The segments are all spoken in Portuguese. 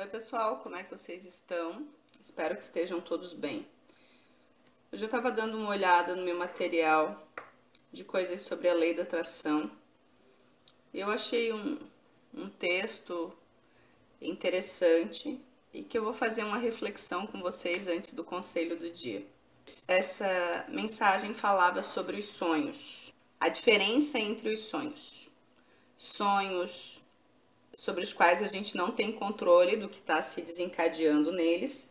Oi pessoal, como é que vocês estão? Espero que estejam todos bem. Hoje eu estava dando uma olhada no meu material de coisas sobre a lei da atração. Eu achei um texto interessante e que eu vou fazer uma reflexão com vocês antes do conselho do dia. Essa mensagem falava sobre os sonhos, a diferença entre os sonhos. Sonhos sobre os quais a gente não tem controle do que está se desencadeando neles,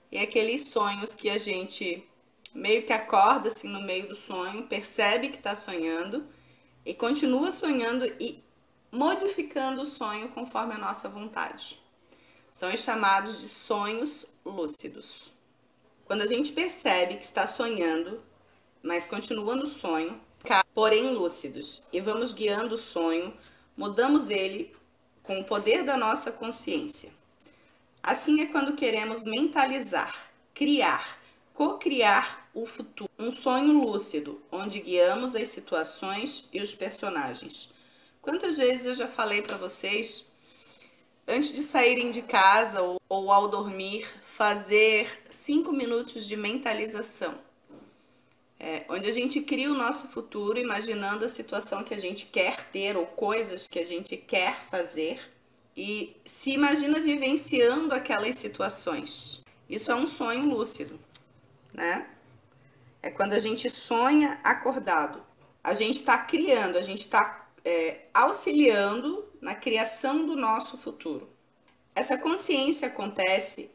e aqueles sonhos que a gente meio que acorda assim no meio do sonho, percebe que está sonhando e continua sonhando e modificando o sonho conforme a nossa vontade. São os chamados de sonhos lúcidos. Quando a gente percebe que está sonhando, mas continua no sonho, porém lúcidos, e vamos guiando o sonho, mudamos ele com o poder da nossa consciência. Assim é quando queremos mentalizar, criar, co-criar o futuro. Um sonho lúcido, onde guiamos as situações e os personagens. Quantas vezes eu já falei para vocês, antes de saírem de casa ou ao dormir, fazer 5 minutos de mentalização. Onde a gente cria o nosso futuro, imaginando a situação que a gente quer ter ou coisas que a gente quer fazer e se imagina vivenciando aquelas situações. Isso é um sonho lúcido, né? É quando a gente sonha acordado. A gente está criando, a gente está auxiliando na criação do nosso futuro. Essa consciência acontece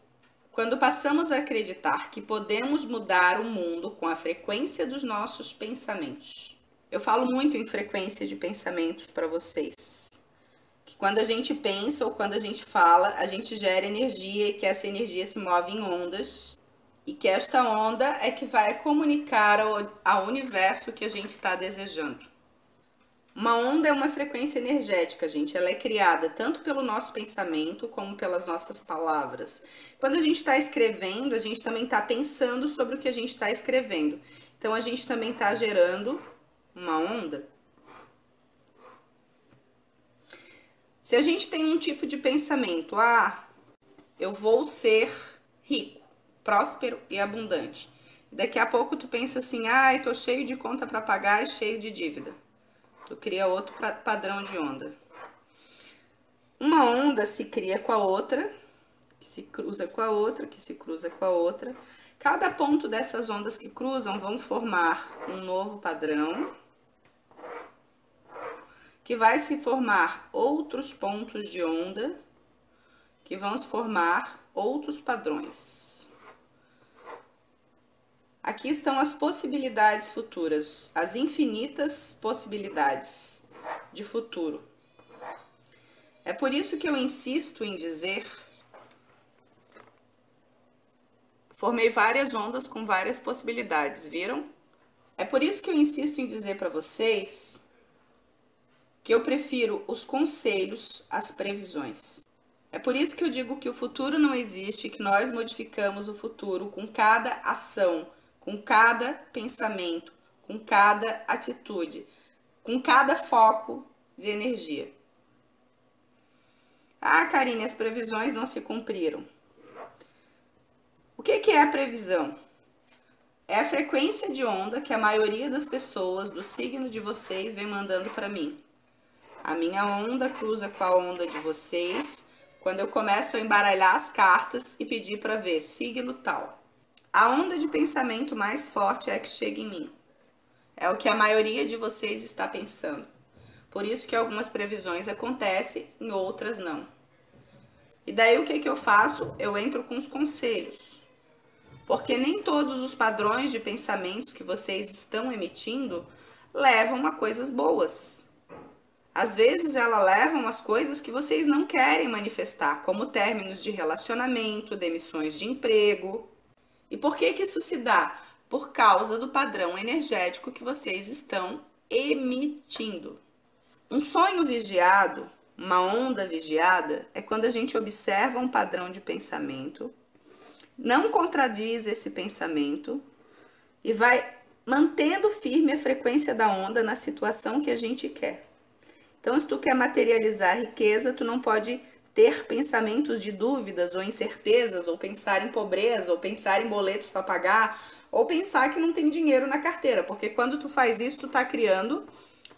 quando passamos a acreditar que podemos mudar o mundo com a frequência dos nossos pensamentos. Eu falo muito em frequência de pensamentos para vocês. Que quando a gente pensa ou quando a gente fala, a gente gera energia e que essa energia se move em ondas. E que esta onda é que vai comunicar ao universo o que a gente está desejando. Uma onda é uma frequência energética, gente. Ela é criada tanto pelo nosso pensamento como pelas nossas palavras. Quando a gente está escrevendo, a gente também está pensando sobre o que a gente está escrevendo. Então, a gente também está gerando uma onda. Se a gente tem um tipo de pensamento, eu vou ser rico, próspero e abundante. Daqui a pouco tu pensa assim, tô cheio de conta para pagar e cheio de dívida. Tu cria outro padrão de onda. Uma onda se cria com a outra, que se cruza com a outra, que se cruza com a outra. Cada ponto dessas ondas que cruzam vão formar um novo padrão, que vai se formar outros pontos de onda, que vão se formar outros padrões. Aqui estão as possibilidades futuras, as infinitas possibilidades de futuro. É por isso que eu insisto em dizer, formei várias ondas com várias possibilidades, viram? É por isso que eu insisto em dizer para vocês que eu prefiro os conselhos às previsões. É por isso que eu digo que o futuro não existe, que nós modificamos o futuro com cada ação, com cada pensamento, com cada atitude, com cada foco de energia. Karine, as previsões não se cumpriram. O que é a previsão? É a frequência de onda que a maioria das pessoas do signo de vocês vem mandando para mim. A minha onda cruza com a onda de vocês quando eu começo a embaralhar as cartas e pedir para ver signo tal. A onda de pensamento mais forte é a que chega em mim. É o que a maioria de vocês está pensando. Por isso que algumas previsões acontecem e outras não. E daí o que eu faço? Eu entro com os conselhos. Porque nem todos os padrões de pensamentos que vocês estão emitindo levam a coisas boas. Às vezes elas levam as coisas que vocês não querem manifestar, como términos de relacionamento, demissões de emprego. E por que isso se dá? Por causa do padrão energético que vocês estão emitindo. Um sonho vigiado, uma onda vigiada, é quando a gente observa um padrão de pensamento, não contradiz esse pensamento e vai mantendo firme a frequência da onda na situação que a gente quer. Então, se tu quer materializar a riqueza, tu não pode ter pensamentos de dúvidas ou incertezas, ou pensar em pobreza, ou pensar em boletos para pagar, ou pensar que não tem dinheiro na carteira, porque quando tu faz isso, tu tá criando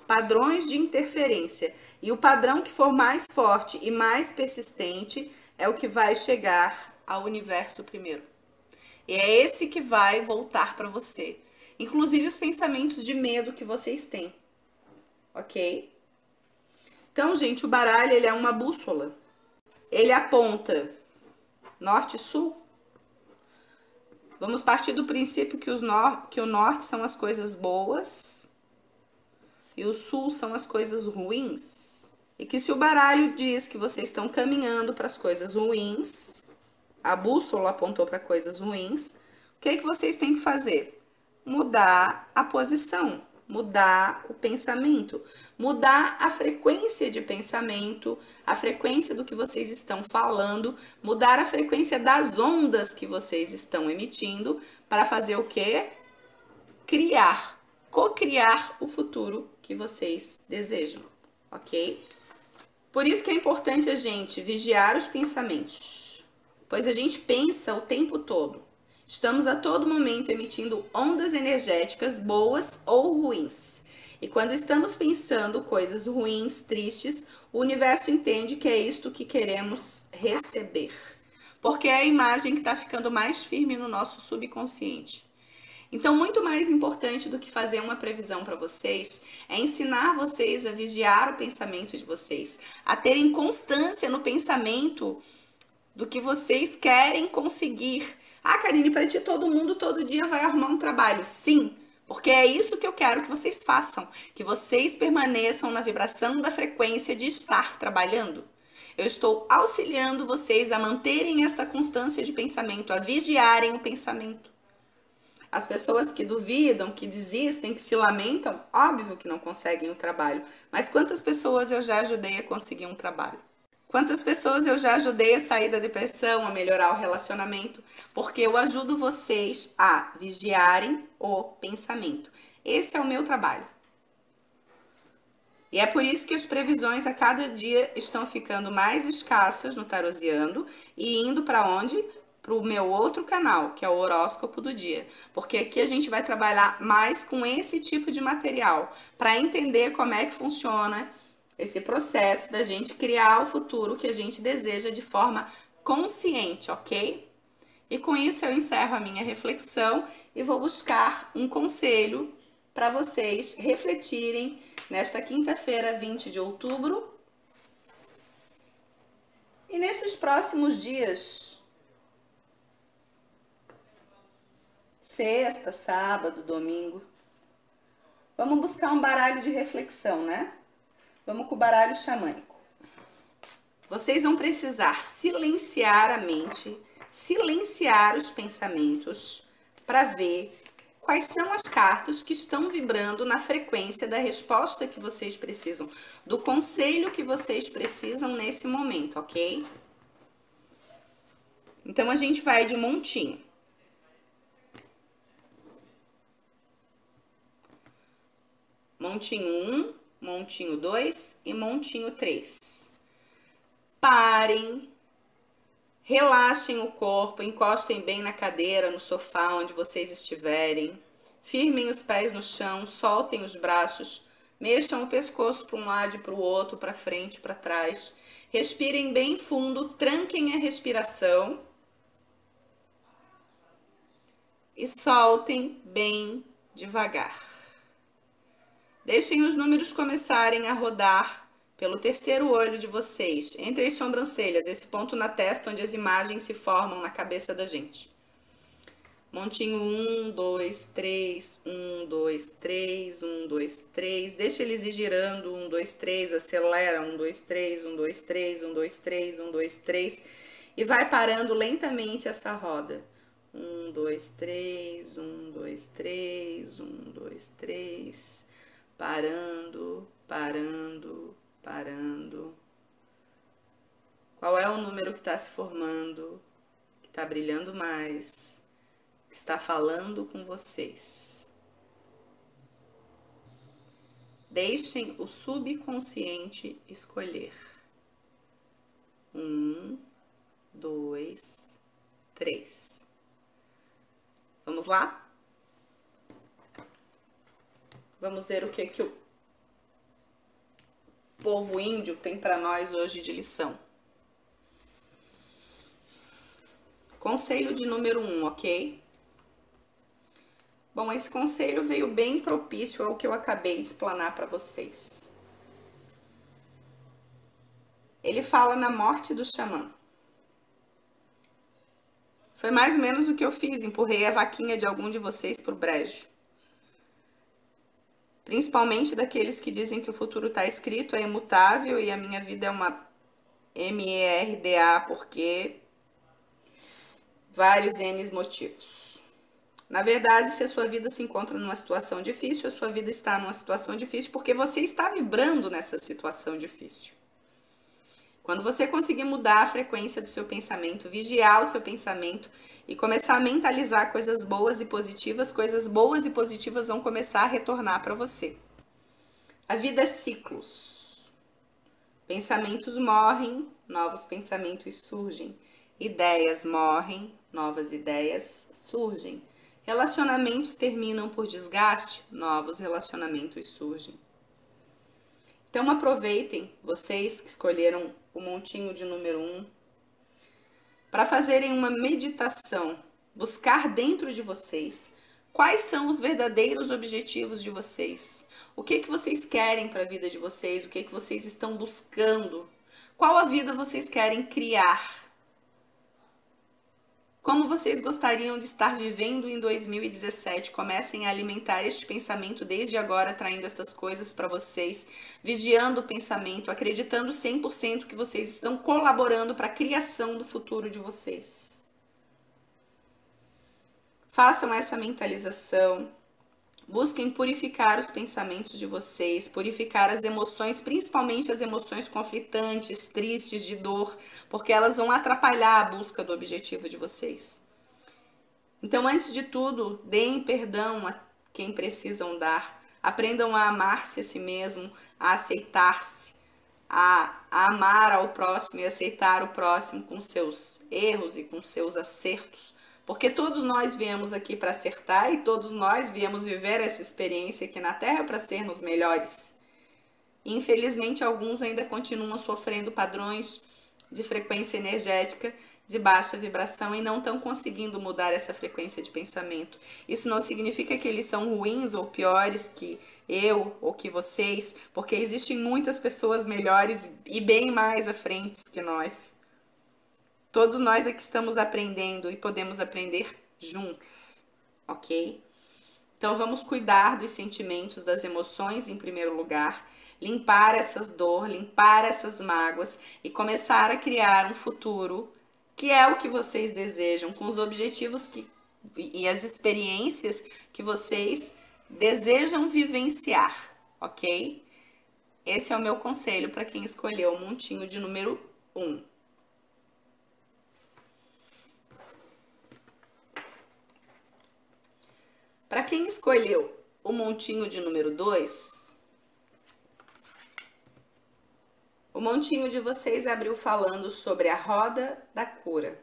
padrões de interferência. E o padrão que for mais forte e mais persistente é o que vai chegar ao universo primeiro. E é esse que vai voltar para você. Inclusive os pensamentos de medo que vocês têm. Ok? Então, gente, o baralho ele é uma bússola. Ele aponta norte e sul. Vamos partir do princípio que o norte são as coisas boas e o sul são as coisas ruins. E que se o baralho diz que vocês estão caminhando para as coisas ruins, a bússola apontou para coisas ruins, o que é que vocês têm que fazer? Mudar a posição, mudar o pensamento, mudar a frequência de pensamento, a frequência do que vocês estão falando, mudar a frequência das ondas que vocês estão emitindo para fazer o quê? Criar, co-criar o futuro que vocês desejam, ok? Por isso que é importante a gente vigiar os pensamentos, pois a gente pensa o tempo todo. Estamos a todo momento emitindo ondas energéticas boas ou ruins. E quando estamos pensando coisas ruins, tristes, o universo entende que é isto que queremos receber. Porque é a imagem que está ficando mais firme no nosso subconsciente. Então, muito mais importante do que fazer uma previsão para vocês é ensinar vocês a vigiar o pensamento de vocês, a terem constância no pensamento do que vocês querem conseguir. Ah, Karine, para ti todo mundo todo dia vai arrumar um trabalho. Sim, porque é isso que eu quero que vocês façam, que vocês permaneçam na vibração da frequência de estar trabalhando. Eu estou auxiliando vocês a manterem esta constância de pensamento, a vigiarem o pensamento. As pessoas que duvidam, que desistem, que se lamentam, óbvio que não conseguem o trabalho. Mas quantas pessoas eu já ajudei a conseguir um trabalho? Quantas pessoas eu já ajudei a sair da depressão, a melhorar o relacionamento? Porque eu ajudo vocês a vigiarem o pensamento. Esse é o meu trabalho. E é por isso que as previsões a cada dia estão ficando mais escassas no Tarosiando e indo para onde? Para o meu outro canal, que é o horóscopo do dia. Porque aqui a gente vai trabalhar mais com esse tipo de material, para entender como é que funciona esse processo da gente criar o futuro que a gente deseja de forma consciente, ok? E com isso eu encerro a minha reflexão e vou buscar um conselho para vocês refletirem nesta quinta-feira, 20 de outubro. E nesses próximos dias, sexta, sábado, domingo, vamos buscar um baralho de reflexão, né? Vamos com o baralho xamânico. Vocês vão precisar silenciar a mente, silenciar os pensamentos para ver quais são as cartas que estão vibrando na frequência da resposta que vocês precisam, do conselho que vocês precisam nesse momento, ok? Então a gente vai de montinho. Montinho 1, montinho 2 e montinho 3. Parem, relaxem o corpo, encostem bem na cadeira, no sofá, onde vocês estiverem. Firmem os pés no chão, soltem os braços, mexam o pescoço para um lado e para o outro, para frente e para trás. Respirem bem fundo, tranquem a respiração e soltem bem devagar. Deixem os números começarem a rodar pelo terceiro olho de vocês, entre as sobrancelhas, esse ponto na testa onde as imagens se formam na cabeça da gente. Montinho 1, 2, 3, 1, 2, 3, 1, 2, 3. Deixa eles ir girando, 1, 2, 3, acelera, 1, 2, 3, 1, 2, 3, 1, 2, 3, 1, 2, 3. E vai parando lentamente essa roda. 1, 2, 3, 1, 2, 3, 1, 2, 3. Parando, parando, parando. Qual é o número que está se formando, que está brilhando mais, que está falando com vocês? Deixem o subconsciente escolher. Um, dois, três. Vamos lá? Vamos ver o que o povo índio tem para nós hoje de lição. Conselho de número 1, ok? Bom, esse conselho veio bem propício ao que eu acabei de explanar para vocês. Ele fala na morte do xamã. Foi mais ou menos o que eu fiz, empurrei a vaquinha de algum de vocês pro brejo. Principalmente daqueles que dizem que o futuro está escrito, é imutável e a minha vida é uma merda porque vários N motivos. Na verdade, se a sua vida se encontra numa situação difícil, a sua vida está numa situação difícil porque você está vibrando nessa situação difícil. Quando você conseguir mudar a frequência do seu pensamento, vigiar o seu pensamento e começar a mentalizar coisas boas e positivas vão começar a retornar para você. A vida é ciclos. Pensamentos morrem, novos pensamentos surgem. Ideias morrem, novas ideias surgem. Relacionamentos terminam por desgaste, novos relacionamentos surgem. Então aproveitem, vocês que escolheram o montinho de número 1, para fazerem uma meditação, buscar dentro de vocês quais são os verdadeiros objetivos de vocês. O que vocês querem para a vida de vocês? O que vocês estão buscando? Qual a vida vocês querem criar? Como vocês gostariam de estar vivendo em 2017? Comecem a alimentar este pensamento desde agora, traindo estas coisas para vocês, vigiando o pensamento, acreditando 100% que vocês estão colaborando para a criação do futuro de vocês. Façam essa mentalização. Busquem purificar os pensamentos de vocês, purificar as emoções, principalmente as emoções conflitantes, tristes, de dor, porque elas vão atrapalhar a busca do objetivo de vocês. Então, antes de tudo, deem perdão a quem precisam dar. Aprendam a amar-se a si mesmo, a aceitar-se, a amar ao próximo e aceitar o próximo com seus erros e com seus acertos. Porque todos nós viemos aqui para acertar e todos nós viemos viver essa experiência aqui na Terra para sermos melhores. Infelizmente, alguns ainda continuam sofrendo padrões de frequência energética de baixa vibração e não estão conseguindo mudar essa frequência de pensamento. Isso não significa que eles são ruins ou piores que eu ou que vocês, porque existem muitas pessoas melhores e bem mais à frente que nós. Todos nós aqui estamos aprendendo e podemos aprender juntos, ok? Então vamos cuidar dos sentimentos, das emoções em primeiro lugar, limpar essas dores, limpar essas mágoas e começar a criar um futuro que é o que vocês desejam, com os objetivos e as experiências que vocês desejam vivenciar, ok? Esse é o meu conselho para quem escolheu o montinho de número 1. Para quem escolheu o montinho de número 2, o montinho de vocês abriu falando sobre a roda da cura,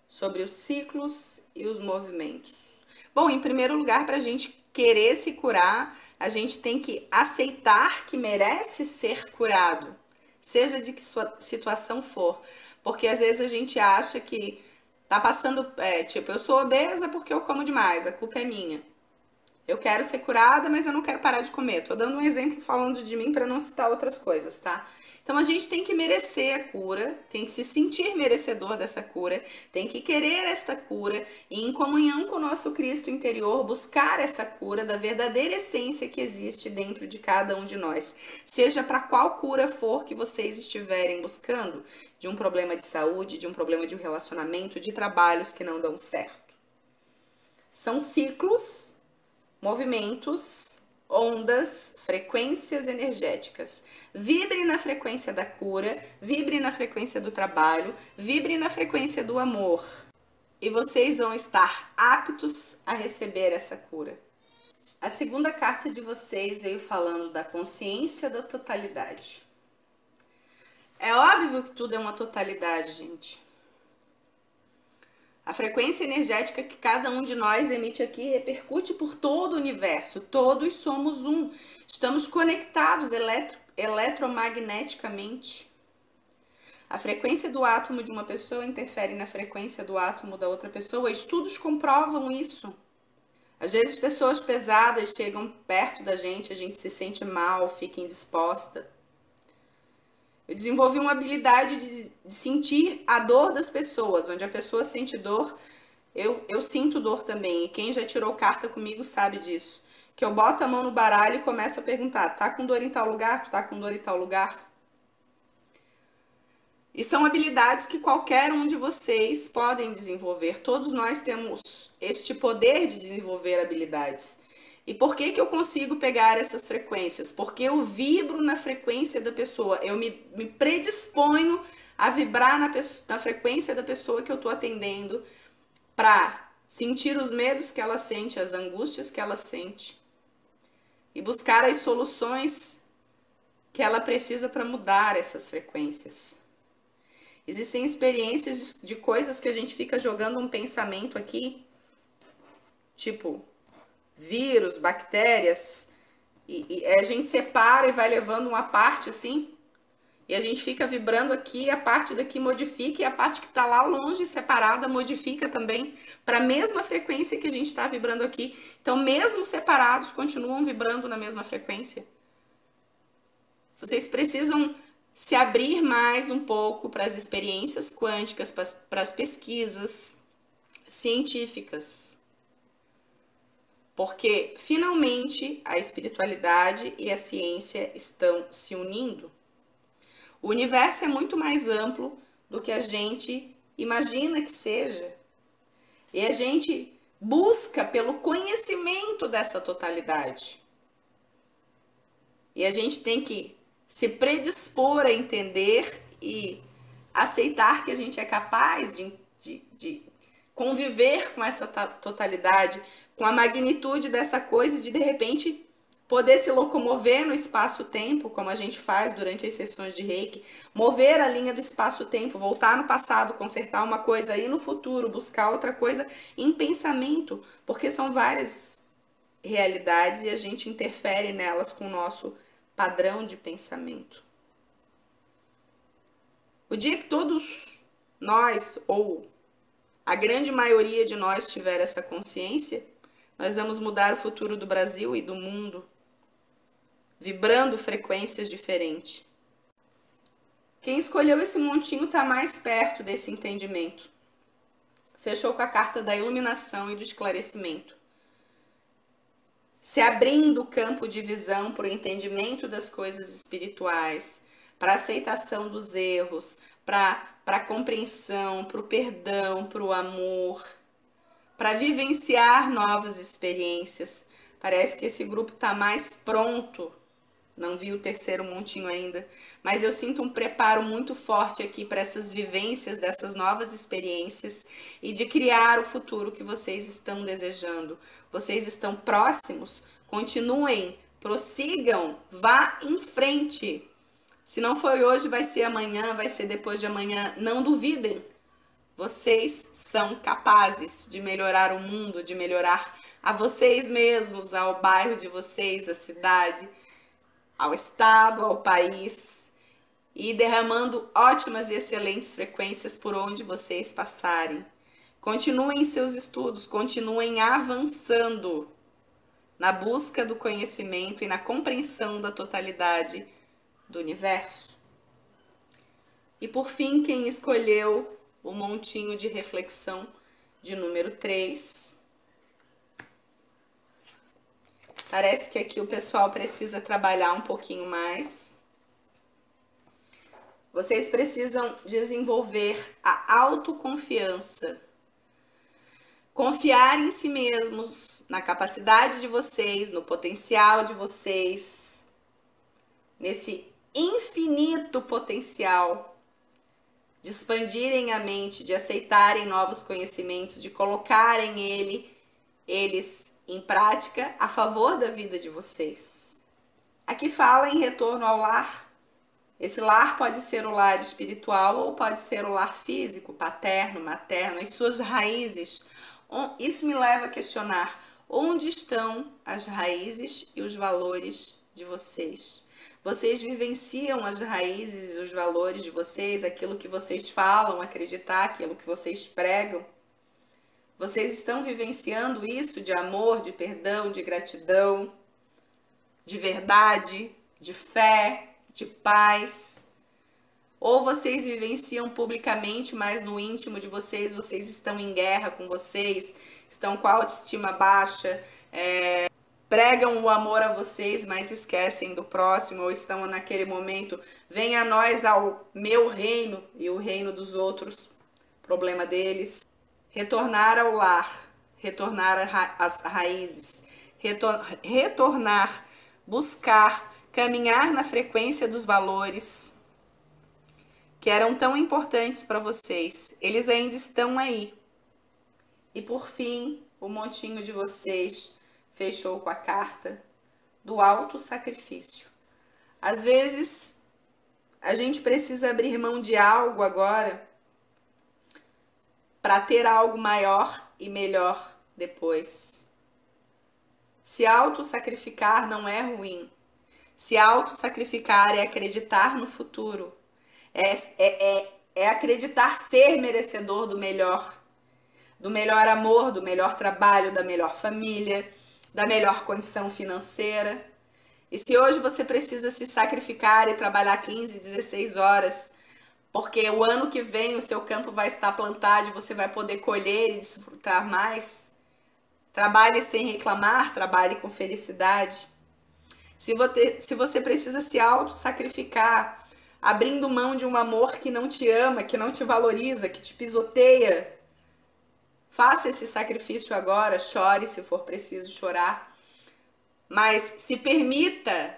sobre os ciclos e os movimentos. Bom, em primeiro lugar, para a gente querer se curar, a gente tem que aceitar que merece ser curado, seja de que sua situação for, porque às vezes a gente acha que tá passando, tipo, eu sou obesa porque eu como demais, a culpa é minha. Eu quero ser curada, mas eu não quero parar de comer. Tô dando um exemplo falando de mim para não citar outras coisas, tá? Então a gente tem que merecer a cura, tem que se sentir merecedor dessa cura, tem que querer esta cura e em comunhão com o nosso Cristo interior buscar essa cura da verdadeira essência que existe dentro de cada um de nós. Seja para qual cura for que vocês estiverem buscando, de um problema de saúde, de um problema de um relacionamento, de trabalhos que não dão certo. São ciclos, movimentos, ondas, frequências energéticas. Vibre na frequência da cura, vibre na frequência do trabalho, vibre na frequência do amor. E vocês vão estar aptos a receber essa cura. A segunda carta de vocês veio falando da consciência da totalidade. É óbvio que tudo é uma totalidade, gente. A frequência energética que cada um de nós emite aqui repercute por todo o universo. Todos somos um. Estamos conectados eletromagneticamente. A frequência do átomo de uma pessoa interfere na frequência do átomo da outra pessoa. Estudos comprovam isso. Às vezes pessoas pesadas chegam perto da gente, a gente se sente mal, fica indisposta. Eu desenvolvi uma habilidade de sentir a dor das pessoas. Onde a pessoa sente dor, eu sinto dor também. E quem já tirou carta comigo sabe disso. Que eu boto a mão no baralho e começo a perguntar: tá com dor em tal lugar? Tu tá com dor em tal lugar? E são habilidades que qualquer um de vocês podem desenvolver. Todos nós temos este poder de desenvolver habilidades. E por que que eu consigo pegar essas frequências? Porque eu vibro na frequência da pessoa. Eu me predisponho a vibrar na frequência da pessoa que eu estou atendendo para sentir os medos que ela sente, as angústias que ela sente e buscar as soluções que ela precisa para mudar essas frequências. Existem experiências de coisas que a gente fica jogando um pensamento aqui, tipo vírus, bactérias, e a gente separa e vai levando uma parte assim, e a gente fica vibrando aqui, a parte daqui modifica, e a parte que está lá longe, separada, modifica também, para a mesma frequência que a gente está vibrando aqui. Então, mesmo separados, continuam vibrando na mesma frequência. Vocês precisam se abrir mais um pouco para as experiências quânticas, para as pesquisas científicas. Porque finalmente a espiritualidade e a ciência estão se unindo. O universo é muito mais amplo do que a gente imagina que seja. E a gente busca pelo conhecimento dessa totalidade. E a gente tem que se predispor a entender e aceitar que a gente é capaz de conviver com essa totalidade, com a magnitude dessa coisa e de repente poder se locomover no espaço-tempo, como a gente faz durante as sessões de Reiki, mover a linha do espaço-tempo, voltar no passado, consertar uma coisa, ir no futuro, buscar outra coisa em pensamento, porque são várias realidades e a gente interfere nelas com o nosso padrão de pensamento. O dia que todos nós, ou a grande maioria de nós, tiver essa consciência, nós vamos mudar o futuro do Brasil e do mundo, vibrando frequências diferentes. Quem escolheu esse montinho está mais perto desse entendimento. Fechou com a carta da iluminação e do esclarecimento. Se abrindo o campo de visão para o entendimento das coisas espirituais, para a aceitação dos erros, para a compreensão, para o perdão, para o amor, para vivenciar novas experiências. Parece que esse grupo está mais pronto. Não vi o terceiro montinho ainda, mas eu sinto um preparo muito forte aqui para essas vivências, dessas novas experiências e de criar o futuro que vocês estão desejando. Vocês estão próximos? Continuem, prossigam, vá em frente. Se não foi hoje, vai ser amanhã, vai ser depois de amanhã. Não duvidem. Vocês são capazes de melhorar o mundo, de melhorar a vocês mesmos, ao bairro de vocês, à cidade, ao estado, ao país, e derramando ótimas e excelentes frequências por onde vocês passarem. Continuem seus estudos, continuem avançando na busca do conhecimento e na compreensão da totalidade do universo. E por fim, quem escolheu o montinho de reflexão de número 3. Parece que aqui o pessoal precisa trabalhar um pouquinho mais. Vocês precisam desenvolver a autoconfiança. Confiar em si mesmos, na capacidade de vocês, no potencial de vocês, nesse infinito potencial de expandirem a mente, de aceitarem novos conhecimentos, de colocarem eles em prática a favor da vida de vocês. Aqui fala em retorno ao lar. Esse lar pode ser o lar espiritual ou pode ser o lar físico, paterno, materno, as suas raízes. Isso me leva a questionar onde estão as raízes e os valores de vocês. Vocês vivenciam as raízes e os valores de vocês, aquilo que vocês falam, acreditar, aquilo que vocês pregam. Vocês estão vivenciando isso de amor, de perdão, de gratidão, de verdade, de fé, de paz? Ou vocês vivenciam publicamente, mas no íntimo de vocês, vocês estão em guerra com vocês, estão com a autoestima baixa, pregam o amor a vocês, mas esquecem do próximo, ou estão naquele momento, venha a nós ao meu reino e o reino dos outros, problema deles. Retornar ao lar, retornar às raízes, retornar, buscar, caminhar na frequência dos valores que eram tão importantes para vocês. Eles ainda estão aí. E por fim, o montinho de vocês fechou com a carta do autossacrifício. Às vezes, a gente precisa abrir mão de algo agora para ter algo maior e melhor depois. Se autossacrificar não é ruim. Se autossacrificar é acreditar no futuro. É acreditar ser merecedor do melhor amor, do melhor trabalho, da melhor família, da melhor condição financeira. E se hoje você precisa se sacrificar e trabalhar 15, 16 horas, porque o ano que vem o seu campo vai estar plantado e você vai poder colher e desfrutar mais, trabalhe sem reclamar, trabalhe com felicidade. Se você precisa se auto-sacrificar, abrindo mão de um amor que não te ama, que não te valoriza, que te pisoteia, faça esse sacrifício agora, chore se for preciso chorar, mas se permita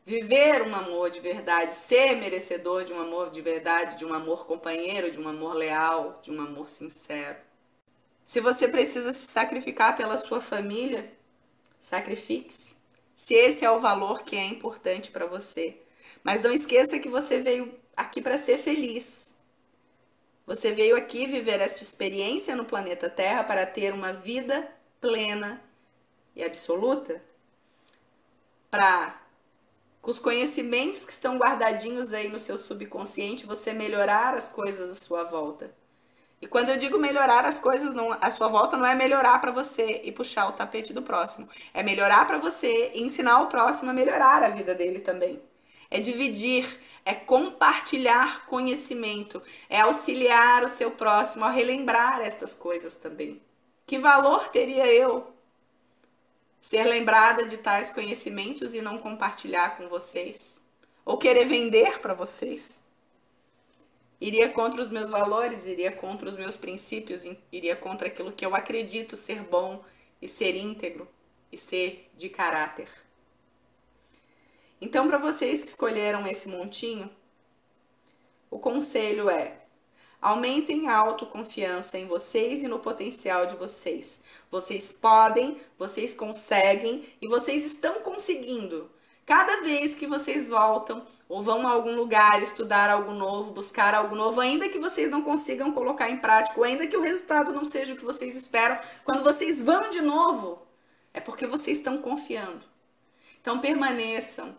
viver um amor de verdade, ser merecedor de um amor de verdade, de um amor companheiro, de um amor leal, de um amor sincero. Se você precisa se sacrificar pela sua família, sacrifique-se. Se esse é o valor que é importante para você. Mas não esqueça que você veio aqui para ser feliz. Você veio aqui viver esta experiência no planeta Terra para ter uma vida plena e absoluta, para, com os conhecimentos que estão guardadinhos aí no seu subconsciente, você melhorar as coisas à sua volta. E quando eu digo melhorar as coisas à sua volta, não é melhorar para você e puxar o tapete do próximo. É melhorar para você e ensinar o próximo a melhorar a vida dele também. É dividir, é compartilhar conhecimento, é auxiliar o seu próximo a relembrar estas coisas também. Que valor teria eu ser lembrada de tais conhecimentos e não compartilhar com vocês? Ou querer vender para vocês? Iria contra os meus valores, iria contra os meus princípios, iria contra aquilo que eu acredito ser bom e ser íntegro e ser de caráter. Então, para vocês que escolheram esse montinho, o conselho é: aumentem a autoconfiança em vocês e no potencial de vocês. Vocês podem, vocês conseguem e vocês estão conseguindo. Cada vez que vocês voltam ou vão a algum lugar estudar algo novo, buscar algo novo, ainda que vocês não consigam colocar em prática, ou ainda que o resultado não seja o que vocês esperam, quando vocês vão de novo, é porque vocês estão confiando. Então permaneçam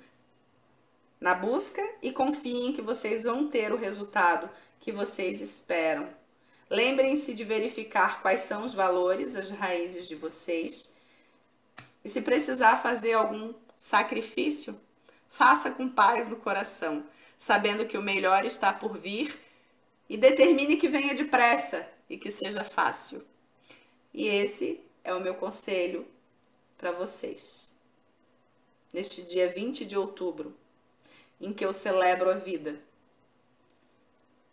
na busca e confiem que vocês vão ter o resultado que vocês esperam. Lembrem-se de verificar quais são os valores, as raízes de vocês. E se precisar fazer algum sacrifício, faça com paz no coração, sabendo que o melhor está por vir, e determine que venha depressa e que seja fácil. E esse é o meu conselho para vocês. Neste dia 20 de outubro, em que eu celebro a vida.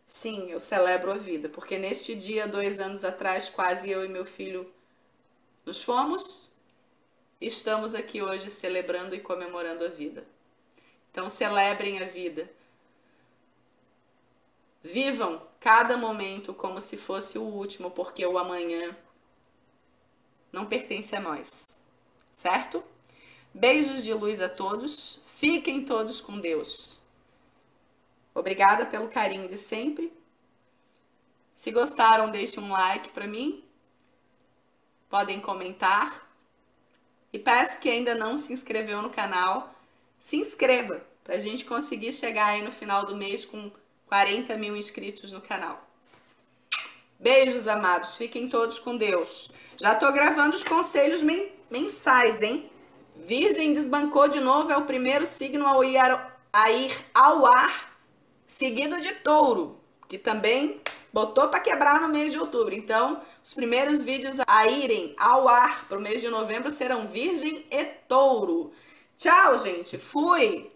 Sim, eu celebro a vida, porque neste dia, 2 anos atrás, quase eu e meu filho nos fomos. Estamos aqui hoje celebrando e comemorando a vida. Então celebrem a vida. Vivam cada momento como se fosse o último, porque o amanhã não pertence a nós. Certo? Beijos de luz a todos. Fiquem todos com Deus. Obrigada pelo carinho de sempre. Se gostaram, deixem um like para mim. Podem comentar. E peço que ainda não se inscreveu no canal, se inscreva para a gente conseguir chegar aí no final do mês com 40 mil inscritos no canal. Beijos, amados. Fiquem todos com Deus. Já tô gravando os conselhos mensais, hein? Virgem desbancou de novo, é o primeiro signo a ir ao ar, seguido de Touro, que também botou para quebrar no mês de outubro. Então, os primeiros vídeos a irem ao ar para o mês de novembro serão Virgem e Touro. Tchau, gente. Fui!